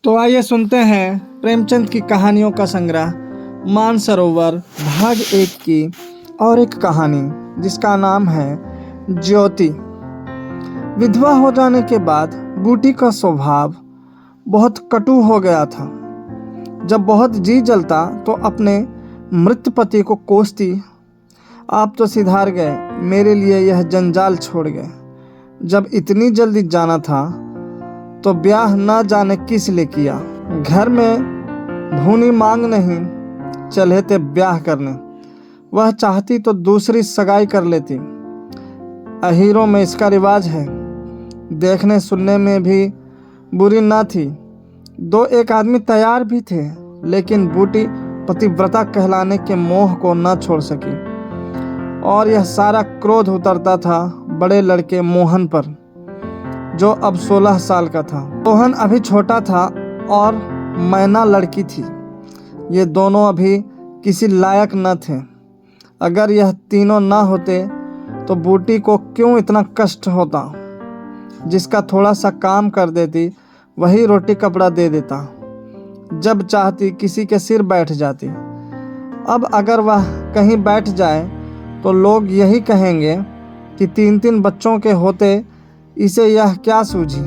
तो आइए सुनते हैं प्रेमचंद की कहानियों का संग्रह मानसरोवर भाग 1 की और एक कहानी जिसका नाम है ज्योति। विधवा हो जाने के बाद बूटी का स्वभाव बहुत कटु हो गया था। जब बहुत जी जलता तो अपने मृत पति को कोसती, आप तो सिधार गए, मेरे लिए यह जंजाल छोड़ गए। जब इतनी जल्दी जाना था तो ब्याह ना जाने किस लिए किया। घर में भूनी मांग नहीं, चले थे ब्याह करने। वह चाहती तो दूसरी सगाई कर लेती। अहीरों में इसका रिवाज है। देखने सुनने में भी बुरी ना थी। 2-1 आदमी तैयार भी थे, लेकिन बूटी पतिव्रता कहलाने के मोह को न छोड़ सकी और यह सारा क्रोध उतरता था बड़े लड़के मोहन पर, जो अब 16 साल का था। मोहन अभी छोटा था और मैना लड़की थी। ये दोनों अभी किसी लायक न थे। अगर यह तीनों न होते तो बूटी को क्यों इतना कष्ट होता। जिसका थोड़ा सा काम कर देती वही रोटी कपड़ा दे देता। जब चाहती किसी के सिर बैठ जाती। अब अगर वह कहीं बैठ जाए तो लोग यही कहेंगे कि 3-3 बच्चों के होते इसे यह क्या सूझी।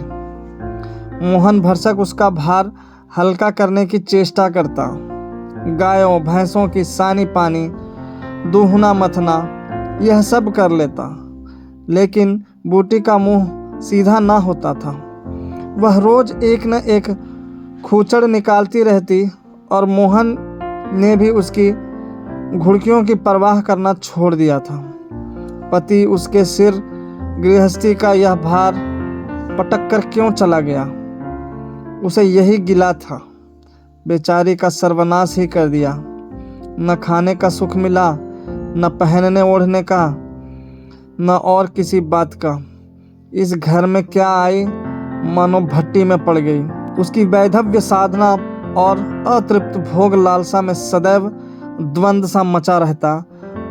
मोहन भरसक उसका भार हल्का करने की चेष्टा करता। गायों भैंसों की सानी पानी, दूहना मथना, यह सब कर लेता, लेकिन बूटी का मुंह सीधा ना होता था। वह रोज एक न एक खूचड़ निकालती रहती और मोहन ने भी उसकी घुड़कियों की परवाह करना छोड़ दिया था। पति उसके सिर गृहस्थी का यह भार पटक कर क्यों चला गया, उसे यही गिला था। बेचारी का सर्वनाश ही कर दिया। न खाने का सुख मिला, न पहनने ओढ़ने का, न और किसी बात का। इस घर में क्या आई, मानो भट्टी में पड़ गई। उसकी वैधव्य साधना और अतृप्त भोग लालसा में सदैव द्वंद्व सा मचा रहता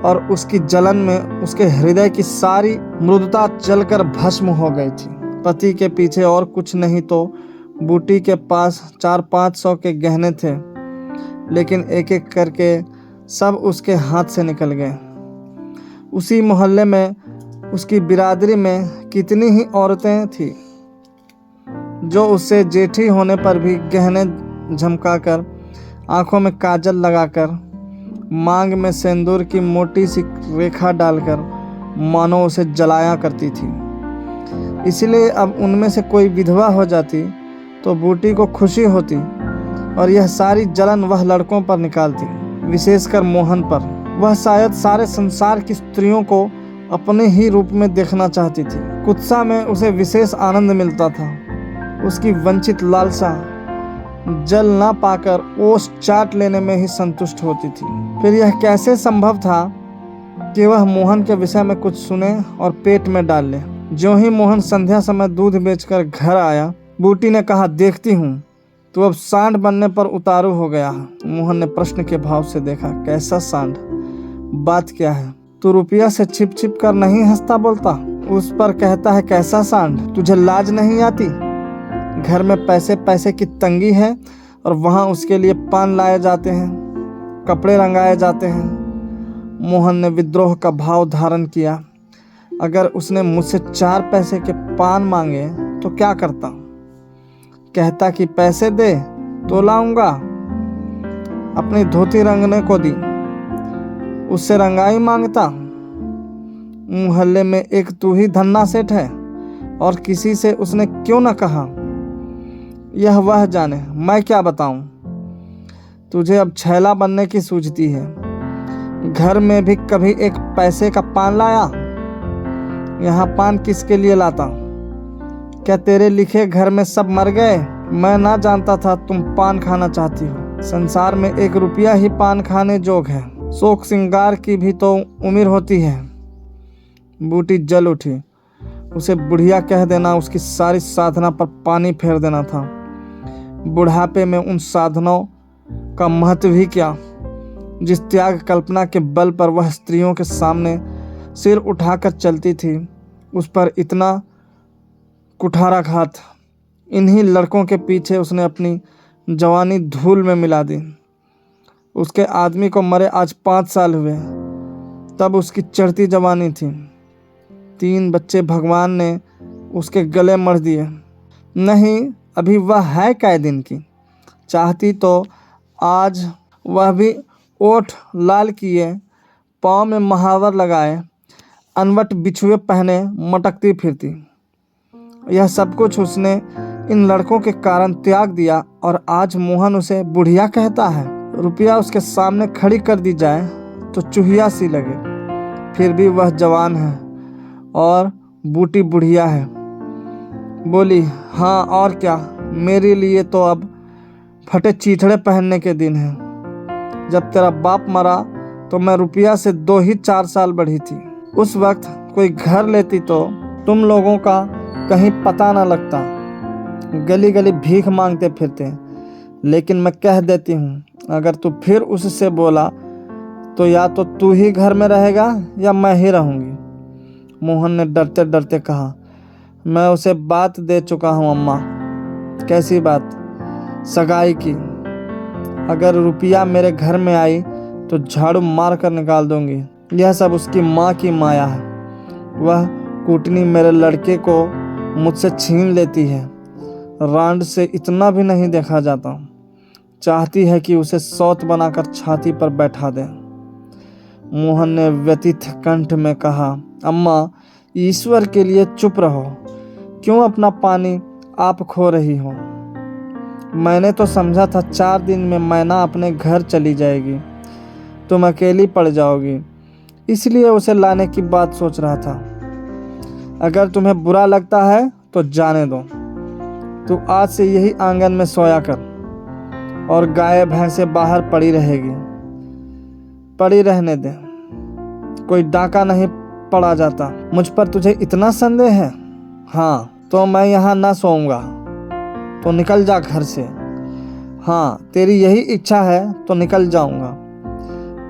और उसकी जलन में उसके हृदय की सारी मृदुता जलकर भस्म हो गई थी। पति के पीछे और कुछ नहीं तो बूटी के पास 400-500 के गहने थे, लेकिन एक एक करके सब उसके हाथ से निकल गए। उसी मोहल्ले में उसकी बिरादरी में कितनी ही औरतें थीं जो उससे जेठी होने पर भी गहने झमकाकर, आंखों में काजल लगाकर, मांग में सिंदूर की मोटी सी रेखा डालकर मानो उसे जलाया करती थी। इसलिए अब उनमें से कोई विधवा हो जाती तो बूटी को खुशी होती और यह सारी जलन वह लड़कों पर निकालती, विशेषकर मोहन पर। वह शायद सारे संसार की स्त्रियों को अपने ही रूप में देखना चाहती थी। कुत्सा में उसे विशेष आनंद मिलता था। उसकी वंचित लालसा जल ना पाकर ओस चाट लेने में ही संतुष्ट होती थी। फिर यह कैसे संभव था कि वह मोहन के विषय में कुछ सुने और पेट में डाल ले। ज्यों ही मोहन संध्या समय दूध बेचकर घर आया, बूटी ने कहा, देखती हूँ तू अब सांड बनने पर उतारू हो गया है। मोहन ने प्रश्न के भाव से देखा, कैसा सांड? बात क्या है? तू रुपया से छिप छिप कर नहीं हंसता बोलता, उस पर कहता है कैसा सांड? तुझे लाज नहीं आती? घर में पैसे की तंगी है और वहाँ उसके लिए पान लाए जाते हैं, कपड़े रंगाए जाते हैं। मोहन ने विद्रोह का भाव धारण किया। अगर उसने मुझसे 4 पैसे के पान मांगे तो क्या करता? कहता कि पैसे दे तो लाऊंगा। अपनी धोती रंगने को दी, उससे रंगाई मांगता। मोहल्ले में एक तू ही धन्ना सेठ है और किसी से उसने क्यों न कहा। यह वह जाने, मैं क्या बताऊं। तुझे अब छैला बनने की सूझती है। घर में भी कभी एक पैसे का पान लाया? यहाँ पान किसके लिए लाता? क्या तेरे लिखे घर में सब मर गए? मैं ना जानता था तुम पान खाना चाहती हो। संसार में 1 रुपया ही पान खाने जोग है। शोक श्रृंगार की भी तो उम्र होती है। बूटी जल उठी। उसे बुढ़िया कह देना उसकी सारी साधना पर पानी फेर देना था। बुढ़ापे में उन साधनों का महत्व ही क्या, जिस त्याग कल्पना के बल पर वह स्त्रियों के सामने सिर उठाकर चलती थी, उस पर इतना कुठाराघात इन्हीं लड़कों के पीछे उसने अपनी जवानी धूल में मिला दी। उसके आदमी को मरे आज 5 साल हुए, तब उसकी चढ़ती जवानी थी। 3 बच्चे भगवान ने उसके गले मढ़ दिए। नहीं, अभी वह है कै दिन की। चाहती तो आज वह भी ओठ लाल किए, पाँव में महावर लगाए, अनवट बिछुए पहने मटकती फिरती। यह सब कुछ उसने इन लड़कों के कारण त्याग दिया और आज मोहन उसे बुढ़िया कहता है। रुपया उसके सामने खड़ी कर दी जाए तो चूहिया सी लगे, फिर भी वह जवान है और बूटी बुढ़िया है। बोली, हाँ और क्या, मेरे लिए तो अब फटे चीथड़े पहनने के दिन है। जब तेरा बाप मरा तो मैं रुपया से 2 ही 4 साल बढ़ी थी। उस वक्त कोई घर लेती तो तुम लोगों का कहीं पता ना लगता, गली गली भीख मांगते फिरते। लेकिन मैं कह देती हूँ, अगर तू फिर उससे बोला तो या तो तू ही घर में रहेगा या मैं ही रहूँगी। मोहन ने डरते डरते कहा, मैं उसे बात दे चुका हूँ अम्मा। कैसी बात? सगाई की। अगर रुपया मेरे घर में आई तो झाड़ू मार कर निकाल दूंगी। यह सब उसकी माँ की माया है। वह कूटनी मेरे लड़के को मुझसे छीन लेती है। रांड से इतना भी नहीं देखा जाता। चाहती है कि उसे सौत बनाकर छाती पर बैठा दे। मोहन ने व्यथित कंठ में कहा, अम्मा, ईश्वर के लिए चुप रहो। क्यों अपना पानी आप खो रही हो? मैंने तो समझा था 4 दिन में मैना अपने घर चली जाएगी, तुम अकेली पड़ जाओगी, इसलिए उसे लाने की बात सोच रहा था। अगर तुम्हें बुरा लगता है तो जाने दो। तू आज से यही आंगन में सोया कर और गाय भैंसे बाहर पड़ी रहेगी। पड़ी रहने दे, कोई डाका नहीं पड़ा जाता। मुझ पर तुझे इतना संदेह है? हाँ, तो मैं यहाँ ना सोऊंगा, तो निकल जा घर से। हाँ, तेरी यही इच्छा है तो निकल जाऊंगा।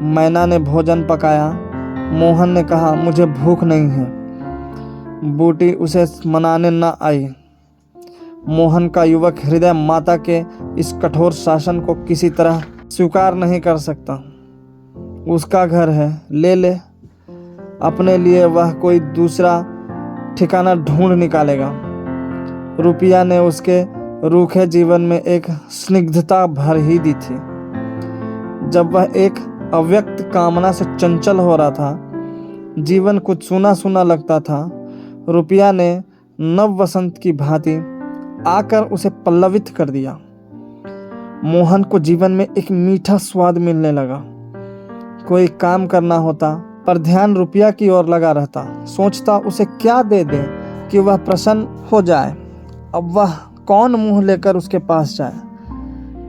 मैना ने भोजन पकाया। मोहन ने कहा, मुझे भूख नहीं है। बूटी उसे मनाने न आई। मोहन का युवक हृदय माता के इस कठोर शासन को किसी तरह स्वीकार नहीं कर सकता। उसका घर है, ले ले। अपने लिए वह कोई दूसरा ठिकाना ढूंढ निकालेगा। रुपया ने उसके रूखे जीवन में एक स्निग्धता भर ही दी थी। जब वह एक अव्यक्त कामना से चंचल हो रहा था, जीवन कुछ सूना सूना लगता था, रुपया ने नव वसंत की भांति आकर उसे पल्लवित कर दिया। मोहन को जीवन में एक मीठा स्वाद मिलने लगा। कोई काम करना होता पर ध्यान रुपया की ओर लगा रहता। सोचता उसे क्या दे दे कि वह प्रसन्न हो जाए। अब वह कौन मुंह लेकर उसके पास जाए?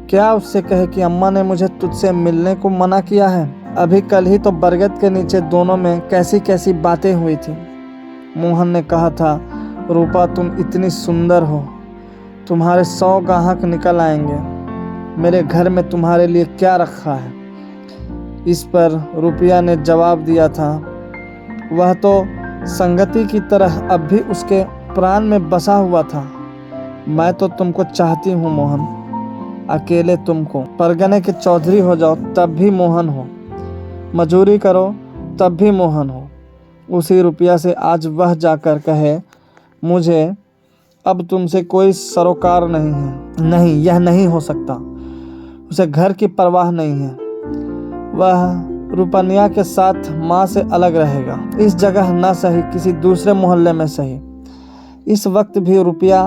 क्या उससे कहे कि अम्मा ने मुझे तुझसे मिलने को मना किया है? अभी कल ही तो बरगद के नीचे दोनों में कैसी कैसी बातें हुई थी। मोहन ने कहा था, रूपा तुम इतनी सुंदर हो, तुम्हारे 100 ग्राहक निकल आएंगे। मेरे घर में तुम्हारे लिए क्या रखा है? इस पर रुपया ने जवाब दिया था, वह तो संगति की तरह अब भी उसके प्राण में बसा हुआ था। मैं तो तुमको चाहती हूँ मोहन, अकेले तुमको। परगने के चौधरी हो जाओ तब भी मोहन हो, मजूरी करो तब भी मोहन हो। उसी रुपया से आज वह जाकर कहे, मुझे अब तुमसे कोई सरोकार नहीं है। नहीं, यह नहीं हो सकता। उसे घर की परवाह नहीं है। वह रुपनिया के साथ माँ से अलग रहेगा। इस जगह ना सही, किसी दूसरे मोहल्ले में सही। इस वक्त भी रुपया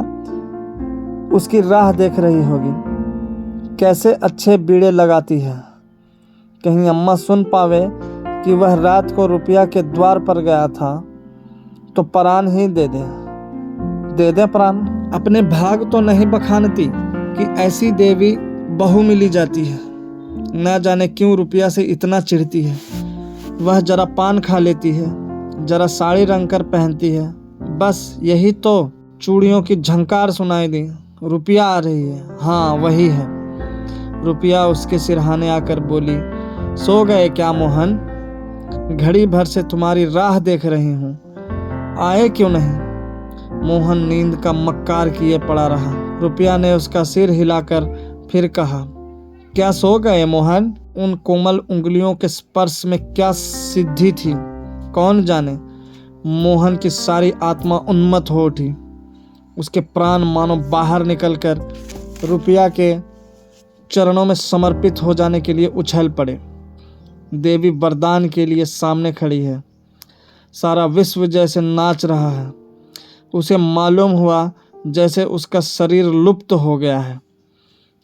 उसकी राह देख रही होगी। कैसे अच्छे बीड़े लगाती है। कहीं अम्मा सुन पावे कि वह रात को रुपया के द्वार पर गया था तो प्राण ही दे दे प्राण। अपने भाग तो नहीं बखानती कि ऐसी देवी बहू मिली जाती है। ना जाने क्यों रुपया से इतना चिढ़ती है। वह जरा पान खा लेती है, जरा साड़ी रंग कर पहनती है, बस यही तो चूड़ियों की झंकार सुनाई दी। रुपया आ रही है। हाँ, वही है। रुपया उसके सिरहाने आकर बोली, सो गए क्या मोहन? घड़ी भर से तुम्हारी राह देख रही हूँ, आए क्यों नहीं? मोहन नींद का मक्कार किए पड़ा रहा। रुपया ने उसका सिर हिलाकर फिर कहा, क्या सो गए मोहन? उन कोमल उंगलियों के स्पर्श में क्या सिद्धि थी, कौन जाने। मोहन की सारी आत्मा उन्मत्त हो उठी। उसके प्राण मानो बाहर निकलकर रुपया के चरणों में समर्पित हो जाने के लिए उछल पड़े। देवी वरदान के लिए सामने खड़ी है। सारा विश्व जैसे नाच रहा है। उसे मालूम हुआ जैसे उसका शरीर लुप्त हो गया है।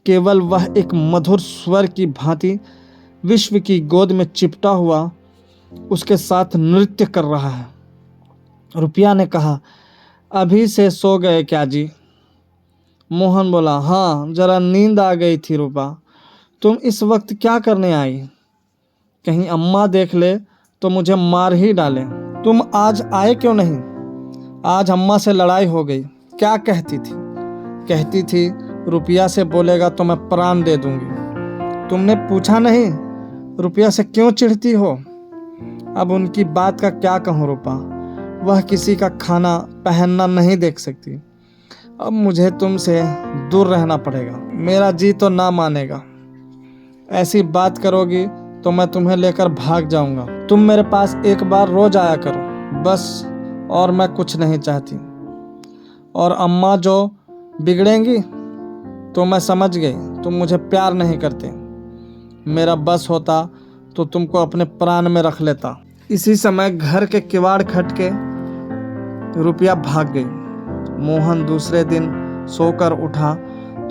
केवल वह एक मधुर स्वर की भांति विश्व की गोद में चिपटा हुआ उसके साथ नृत्य कर रहा है। रुपया ने कहा, अभी से सो गए क्या जी? मोहन बोला, हाँ, जरा नींद आ गई थी रूपा। तुम इस वक्त क्या करने आई? कहीं अम्मा देख ले तो मुझे मार ही डाले। तुम आज आए क्यों नहीं? आज अम्मा से लड़ाई हो गई। क्या कहती थी? कहती थी रुपया से बोलेगा तो मैं प्राण दे दूंगी। तुमने पूछा नहीं रुपया से क्यों चिढ़ती हो? अब उनकी बात का क्या कहूँ रूपा, वह किसी का खाना पहनना नहीं देख सकती। अब मुझे तुमसे दूर रहना पड़ेगा। मेरा जी तो ना मानेगा। ऐसी बात करोगी तो मैं तुम्हें लेकर भाग जाऊंगा। तुम मेरे पास एक बार रोज आया करो बस, और मैं कुछ नहीं चाहती। और अम्मा जो बिगड़ेंगी तो मैं समझ गई तुम मुझे प्यार नहीं करते। मेरा बस होता तो तुमको अपने प्राण में रख लेता। इसी समय घर के किवाड़ खटके रुपया भाग गई। मोहन दूसरे दिन सोकर उठा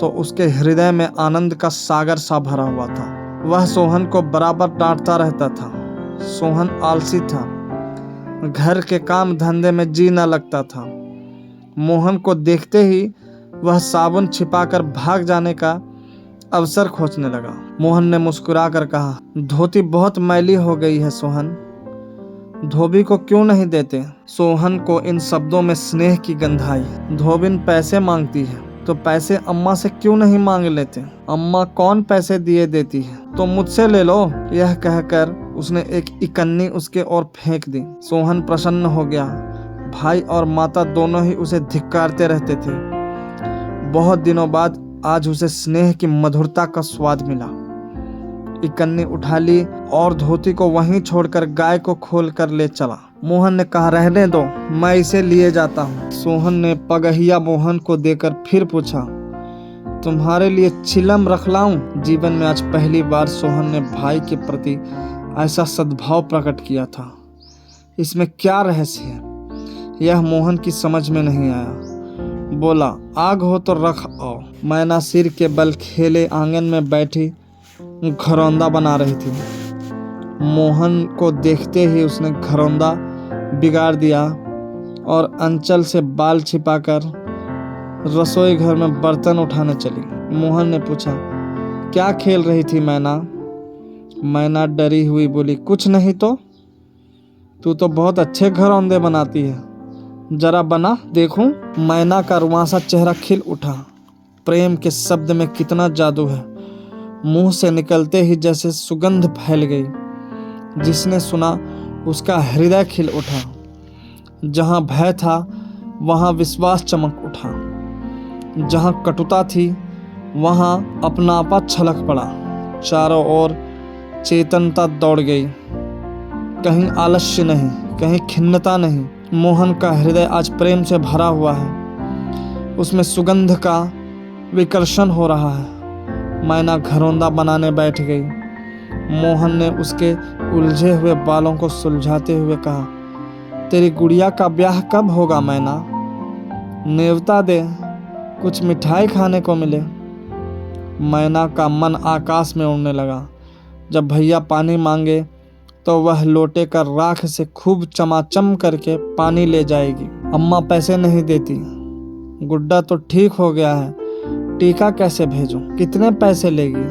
तो उसके हृदय में आनंद का सागर सा भरा हुआ था। वह सोहन को बराबर डांटता रहता था। सोहन आलसी था, घर के काम धंधे में जी न लगता था। मोहन को देखते ही वह साबुन छिपाकर भाग जाने का अवसर खोजने लगा। मोहन ने मुस्कुराकर कहा, धोती बहुत मैली हो गई है सोहन, धोबी को क्यों नहीं देते? सोहन को इन शब्दों में स्नेह की गंध आई। धोबिन पैसे मांगती है तो पैसे अम्मा से क्यों नहीं मांग लेते? अम्मा कौन पैसे दिए देती है, तो मुझसे ले लो। यह कहकर उसने एक इकन्नी उसके ओर फेंक दी। सोहन प्रसन्न हो गया। भाई और माता दोनों ही उसे धिक्कारते रहते थे। बहुत दिनों बाद आज उसे स्नेह की मधुरता का स्वाद मिला। इकन्नी उठा ली और धोती को वहीं छोड़कर गाय को खोल कर ले चला। मोहन ने कहा, रहने दो, मैं इसे लिए जाता हूँ। सोहन ने पगहिया मोहन को देकर फिर पूछा, तुम्हारे लिए चिलम रख लाऊं? जीवन में आज पहली बार सोहन ने भाई के प्रति ऐसा सद्भाव प्रकट किया था। इसमें क्या रहस्य है, यह मोहन की समझ में नहीं आया। बोला, आग हो तो रख आओ। मैना सिर के बल खेले आंगन में बैठी घरौंदा बना रही थी। मोहन को देखते ही उसने घरौंदा बिगाड़ दिया और अंचल से बाल छिपाकर रसोई घर में बर्तन उठाने चली। मोहन ने पूछा, क्या खेल रही थी मैना? मैना डरी हुई बोली, कुछ नहीं तो। तू तो बहुत अच्छे घरौंदे बनाती है, जरा बना देखूं। मैना का रुआंसा चेहरा खिल उठा। प्रेम के शब्द में कितना जादू है। मुंह से निकलते ही जैसे सुगंध फैल गई। जिसने सुना उसका हृदय खिल उठा। जहां भय था वहां विश्वास चमक उठा। जहां कटुता थी वहां अपनापा छलक पड़ा। चारों ओर चेतनता दौड़ गई। कहीं आलस्य नहीं, कहीं खिन्नता नहीं। मोहन का हृदय आज प्रेम से भरा हुआ है। उसमें सुगंध का विकर्षण हो रहा है। मैना घरौंदा बनाने बैठ गई। मोहन ने उसके उलझे हुए बालों को सुलझाते हुए कहा, तेरी गुड़िया का ब्याह कब होगा मैना? नेवता दे, कुछ मिठाई खाने को मिले। मैना का मन आकाश में उड़ने लगा। जब भैया पानी मांगे तो वह लोटे का राख से खूब चमाचम करके पानी ले जाएगी। अम्मा पैसे नहीं देती। गुड्डा तो ठीक हो गया है, टीका कैसे भेजूं? कितने पैसे लेगी?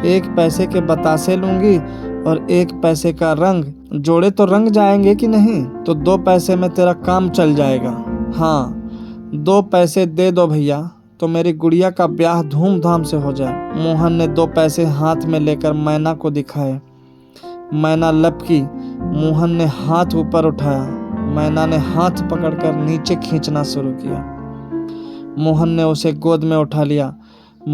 1 पैसे के बतासे लूंगी और 1 पैसे का रंग। जोड़े तो रंग जाएंगे कि नहीं? तो 2 पैसे में तेरा काम चल जाएगा। हाँ, 2 पैसे दे दो भैया तो मेरी गुड़िया का ब्याह धूमधाम से हो जाए। मोहन ने 2 पैसे हाथ में लेकर मैना को दिखाए। मैना लपकी। मोहन ने हाथ ऊपर उठाया। मैना ने हाथ पकड़कर नीचे खींचना शुरू किया। मोहन ने उसे गोद में उठा लिया।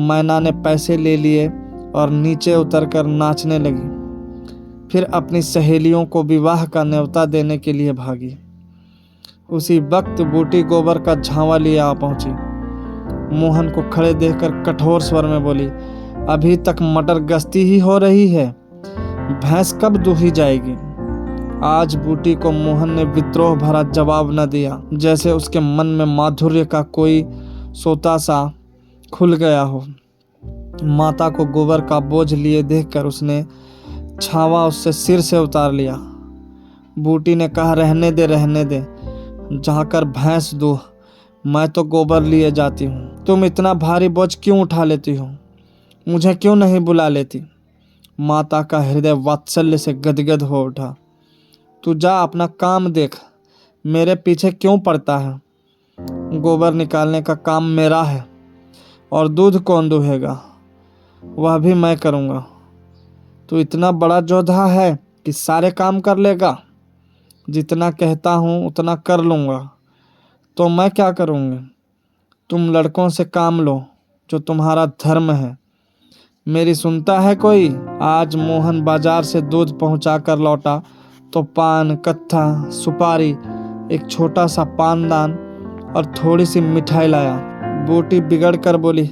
मैना ने पैसे ले लिए और नीचे उतरकर नाचने लगी। फिर अपनी सहेलियों को विवाह का न्योता देने के लिए भागी। उसी वक्त बूटी गोबर का झांवा लिए आ पहुंची। मोहन को खड़े देखकर कठोर स्वर में बोली, अभी तक मटर गश्ती ही हो रही है, भैंस कब दूही जाएगी। आज बूटी को मोहन ने विद्रोह भरा जवाब न दिया, जैसे उसके मन में माधुर्य का कोई सोता सा खुल गया हो। माता को गोबर का बोझ लिए देखकर उसने छावा उससे सिर से उतार लिया। बूटी ने कहा, रहने दे, जाकर भैंस दूह, मैं तो गोबर लिए जाती हूँ। तुम इतना भारी बोझ क्यों उठा लेती हो, मुझे क्यों नहीं बुला लेती। माता का हृदय वात्सल्य से गदगद हो उठा। तू जा अपना काम देख, मेरे पीछे क्यों पड़ता है। गोबर निकालने का काम मेरा है और दूध कौन दूहेगा, वह भी मैं करूँगा। तू इतना बड़ा जोधा है कि सारे काम कर लेगा। जितना कहता हूँ उतना कर लूँगा, तो मैं क्या करूँगी। तुम लड़कों से काम लो, जो तुम्हारा धर्म है। मेरी सुनता है कोई। आज मोहन बाजार से दूध पहुँचा कर लौटा तो पान, कत्था, सुपारी, एक छोटा सा पानदान और थोड़ी सी मिठाई लाया। बूटी बिगड़ कर बोली,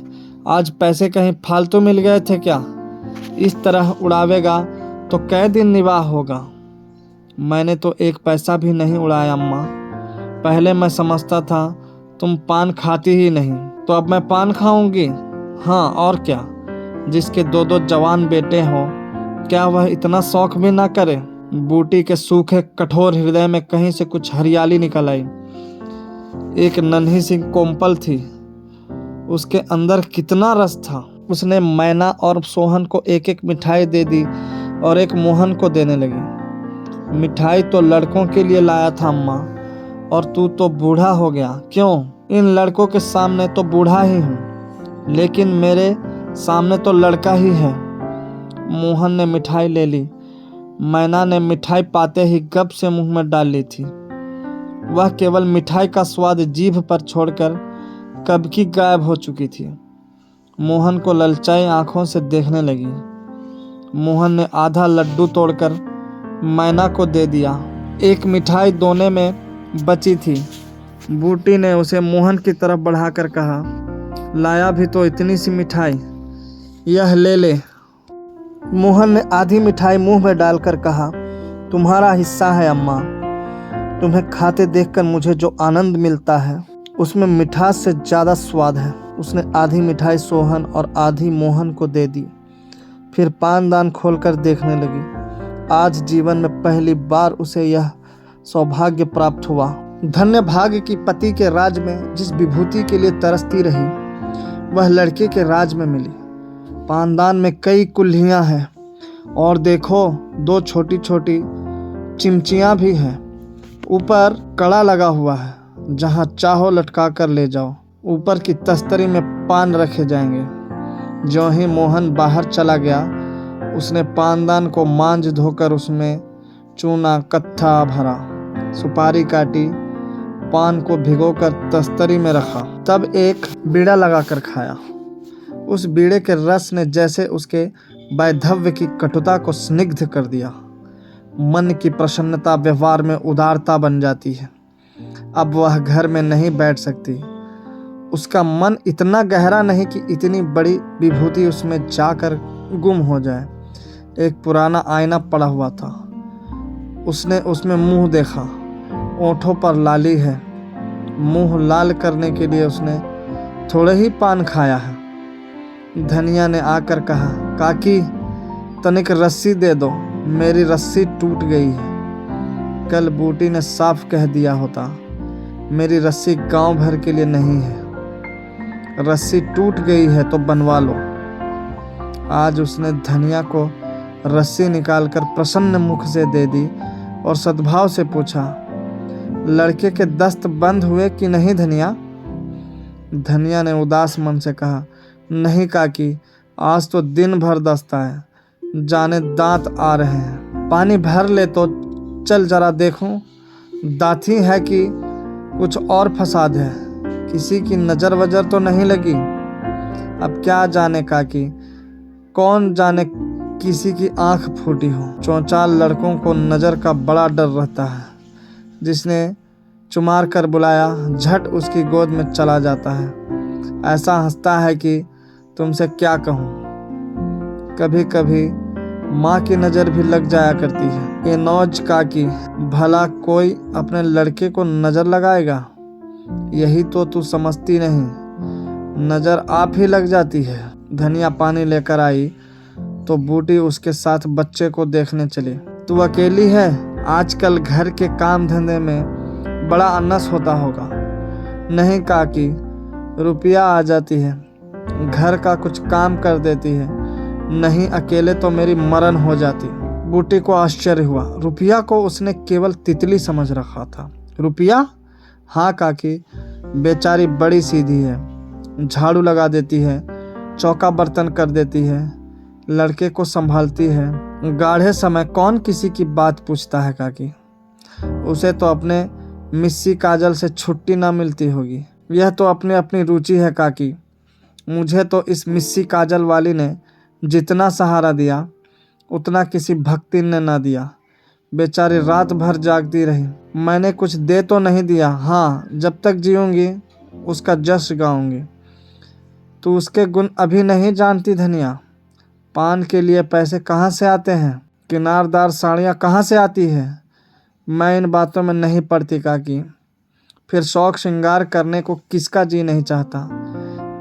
आज पैसे कहीं फालतू मिल गए थे क्या। इस तरह उड़ावेगा तो कै दिन निवाह होगा। मैंने तो एक पैसा भी नहीं उड़ाया अम्मा। पहले मैं समझता था तुम पान खाती ही नहीं, तो अब मैं पान खाऊंगी। हाँ और क्या, जिसके दो दो जवान बेटे हों, क्या वह इतना शौक भी ना करे। बूटी के सूखे कठोर हृदय में कहीं से कुछ हरियाली निकल आई। एक नन्ही सी कोमपल थी, उसके अंदर कितना रस था। उसने मैना और सोहन को एक एक मिठाई दे दी और एक मोहन को देने लगी। मिठाई तो लड़कों के लिए लाया था अम्मा, और तू तो बूढ़ा हो गया। क्यों, इन लड़कों के सामने तो बूढ़ा ही हूँ, लेकिन मेरे सामने तो लड़का ही है। मोहन ने मिठाई ले ली। मैना ने मिठाई पाते ही गप से मुंह में डाल ली थी। वह केवल मिठाई का स्वाद जीभ पर छोड़कर कब की गायब हो चुकी थी। मोहन को ललचाई आंखों से देखने लगी। मोहन ने आधा लड्डू तोड़कर मैना को दे दिया। एक मिठाई दोने में बची थी। बूटी ने उसे मोहन की तरफ बढ़ाकर कहा, लाया भी तो इतनी सी मिठाई, यह ले ले। मोहन ने आधी मिठाई मुंह में डालकर कहा, तुम्हारा हिस्सा है अम्मा। तुम्हें खाते देखकर मुझे जो आनंद मिलता है उसमें मिठास से ज़्यादा स्वाद है। उसने आधी मिठाई सोहन और आधी मोहन को दे दी। फिर पानदान खोलकर देखने लगी। आज जीवन में पहली बार उसे यह सौभाग्य प्राप्त हुआ। धन्य भाग्य की पति के राज में जिस विभूति के लिए तरसती रही, वह लड़के के राज में मिली। पानदान में कई कुल्हियाँ हैं और देखो, दो छोटी छोटी चिमचियाँ भी हैं। ऊपर कड़ा लगा हुआ है, जहाँ चाहो लटका कर ले जाओ। ऊपर की तस्तरी में पान रखे जाएंगे। ज्यों ही मोहन बाहर चला गया, उसने पानदान को मांझ धोकर उसमें चूना कत्था भरा, सुपारी काटी, पान को भिगोकर तस्तरी में रखा, तब एक बीड़ा लगाकर खाया। उस बीड़े के रस ने जैसे उसके वैधव्य की कटुता को स्निग्ध कर दिया। मन की प्रसन्नता व्यवहार में उदारता बन जाती है। अब वह घर में नहीं बैठ सकती। उसका मन इतना गहरा नहीं कि इतनी बड़ी विभूति उसमें जाकर गुम हो जाए। एक पुराना आईना पड़ा हुआ था। उसने उसमें मुंह देखा। ओंठों पर लाली है। मुंह लाल करने के लिए उसने थोड़े ही पान खाया है। धनिया ने आकर कहा, काकी तनिक रस्सी दे दो, मेरी रस्सी टूट गई है। कल बूटी ने साफ कह दिया होता, मेरी रस्सी गांव भर के लिए नहीं है। रस्सी टूट गई है तो बनवा लो। आज उसने धनिया को रस्सी निकालकर प्रसन्न मुख से दे दी और सद्भाव से पूछा, लड़के के दस्त बंद हुए कि नहीं धनिया? धनिया ने उदास मन से कहा, नहीं काकी, आज तो दिन भर दस्ता है, जाने दांत आ रहे हैं। पानी भर ले तो चल जरा देखूं। दाती है कि कुछ और फसाद है, किसी की नज़र वजर तो नहीं लगी। अब क्या जाने काकी, कौन जाने किसी की आंख फूटी हो। चौचाल लड़कों को नज़र का बड़ा डर रहता है। जिसने चुमार कर बुलाया झट उसकी गोद में चला जाता है। ऐसा हंसता है कि तुमसे क्या कहूँ। कभी कभी माँ की नज़र भी लग जाया करती है। ये नौज काकी, भला कोई अपने लड़के को नज़र लगाएगा? यही तो तू समझती नहीं, नज़र आप ही लग जाती है। धनिया पानी लेकर आई तो बूटी उसके साथ बच्चे को देखने चली। तू अकेली है? आजकल घर के काम धंधे में बड़ा अनस होता होगा। नहीं काकी, रुपया आ जाती है, घर का कुछ काम कर देती है, नहीं अकेले तो मेरी मरण हो जाती। बूटी को आश्चर्य हुआ। रुपया को उसने केवल तितली समझ रखा था। रुपया? हाँ काकी, बेचारी बड़ी सीधी है, झाड़ू लगा देती है, चौका बर्तन कर देती है, लड़के को संभालती है। गाढ़े समय कौन किसी की बात पूछता है काकी? उसे तो अपने मिस्सी काजल से छुट्टी ना मिलती होगी। यह तो अपनी अपनी रुचि है काकी। मुझे तो इस मिस्सी काजल वाली ने जितना सहारा दिया उतना किसी भक्ति ने ना दिया। बेचारी रात भर जागती रही। मैंने कुछ दे तो नहीं दिया, हाँ जब तक जीऊंगी उसका जश्न गाऊंगी। तू उसके गुण अभी नहीं जानती धनिया। पान के लिए पैसे कहाँ से आते हैं, किनारदार साड़ियाँ कहाँ से आती है, मैं इन बातों में नहीं पड़ती काकी। फिर शौक श्रृंगार करने को किसका जी नहीं चाहता।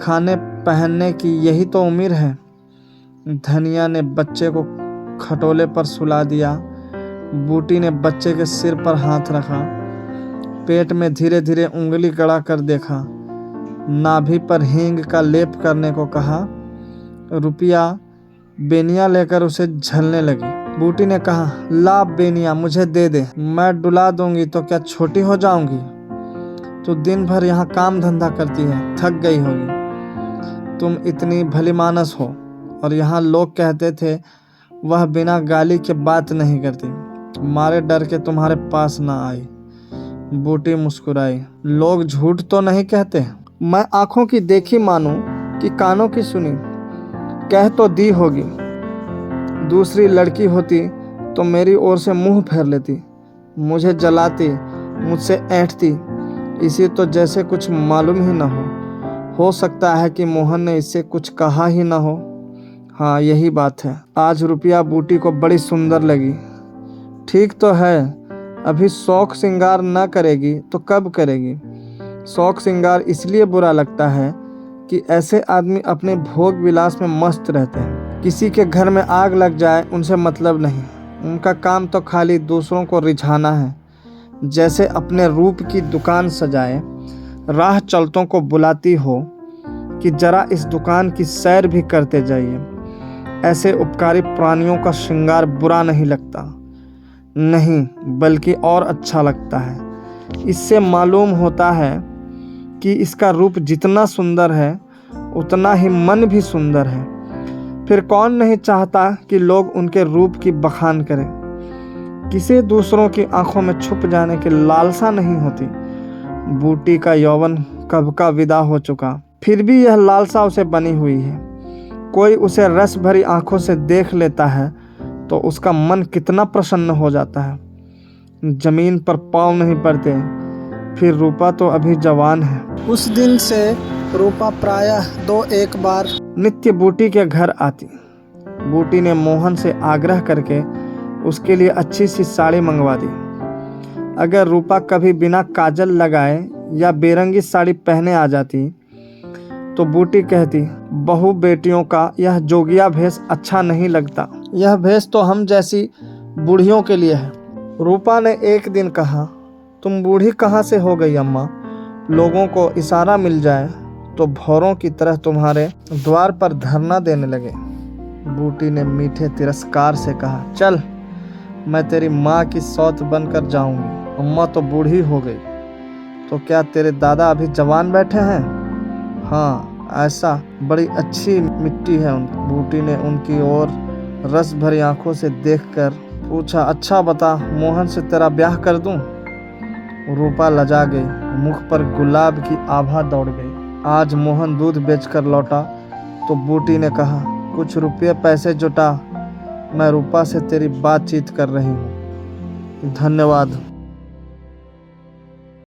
खाने पहनने की यही तो उम्र है। धनिया ने बच्चे को खटोले पर सुला दिया। बूटी ने बच्चे के सिर पर हाथ रखा, पेट में धीरे धीरे उंगली गड़ा कर देखा, नाभि पर हींग का लेप करने को कहा। रुपया बेनिया लेकर उसे झलने लगी। बूटी ने कहा, ला बेनिया मुझे दे दे, मैं डुला दूंगी तो क्या छोटी हो जाऊंगी? तो दिन भर यहाँ काम धंधा करती है, थक गई होगी। तुम इतनी भली मानस हो और यहाँ लोग कहते थे वह बिना गाली के बात नहीं करती, मारे डर के तुम्हारे पास ना आई। बूटी मुस्कुराई। लोग झूठ तो नहीं कहते। मैं आंखों की देखी मानूं कि कानों की सुनी, कह तो दी होगी। दूसरी लड़की होती तो मेरी ओर से मुंह फेर लेती, मुझे जलाती, मुझसे ऐंठती, इसी तो जैसे कुछ मालूम ही ना हो सकता है कि मोहन ने इससे कुछ कहा ही ना हो। हाँ यही बात है। आज रुपया बूटी को बड़ी सुंदर लगी। ठीक तो है, अभी शौक श्रृंगार ना करेगी तो कब करेगी? शौक श्रृंगार इसलिए बुरा लगता है कि ऐसे आदमी अपने भोग विलास में मस्त रहते हैं। किसी के घर में आग लग जाए उनसे मतलब नहीं, उनका काम तो खाली दूसरों को रिझाना है। जैसे अपने रूप की दुकान सजाए, राह चलतों को बुलाती हो कि जरा इस दुकान की सैर भी करते जाइए। ऐसे उपकारी प्राणियों का श्रृंगार बुरा नहीं लगता, नहीं बल्कि और अच्छा लगता है। इससे मालूम होता है कि इसका रूप जितना सुंदर है उतना ही मन भी सुंदर है। फिर कौन नहीं चाहता कि लोग उनके रूप की बखान करें। किसे दूसरों की आंखों में छुप जाने की लालसा नहीं होती। बूटी का यौवन कब का विदा हो चुका, फिर भी यह लालसा उसे बनी हुई है। कोई उसे रस भरी आंखों से देख लेता है तो उसका मन कितना प्रसन्न हो जाता है। जमीन पर पाँव नहीं पड़ते। फिर रूपा तो अभी जवान है। उस दिन से रूपा प्रायः 2-1 बार नित्य बूटी के घर आती। बूटी ने मोहन से आग्रह करके उसके लिए अच्छी सी साड़ी मंगवा दी। अगर रूपा कभी बिना काजल लगाए या बेरंगी साड़ी पहने आ जाती तो बूटी कहती, बहू बेटियों का यह जोगिया भेष अच्छा नहीं लगता, यह भेष तो हम जैसी बूढ़ियों के लिए है। रूपा ने एक दिन कहा, तुम बूढ़ी कहाँ से हो गई अम्मा? लोगों को इशारा मिल जाए तो भौरों की तरह तुम्हारे द्वार पर धरना देने लगे। बूटी ने मीठे तिरस्कार से कहा, चल मैं तेरी माँ की सौत बनकर जाऊंगी। अम्मा तो बूढ़ी हो गई, तो क्या तेरे दादा अभी जवान बैठे हैं? हाँ ऐसा, बड़ी अच्छी मिट्टी है उनकी। बूटी ने उनकी ओर रस भरी आंखों से देखकर पूछा, अच्छा बता मोहन से तेरा ब्याह कर दूं? रूपा लजा गई, मुख पर गुलाब की आभा दौड़ गई। आज मोहन दूध बेचकर लौटा तो बूटी ने कहा, कुछ रुपये पैसे जुटा, मैं रूपा से तेरी बातचीत कर रही हूँ। धन्यवाद।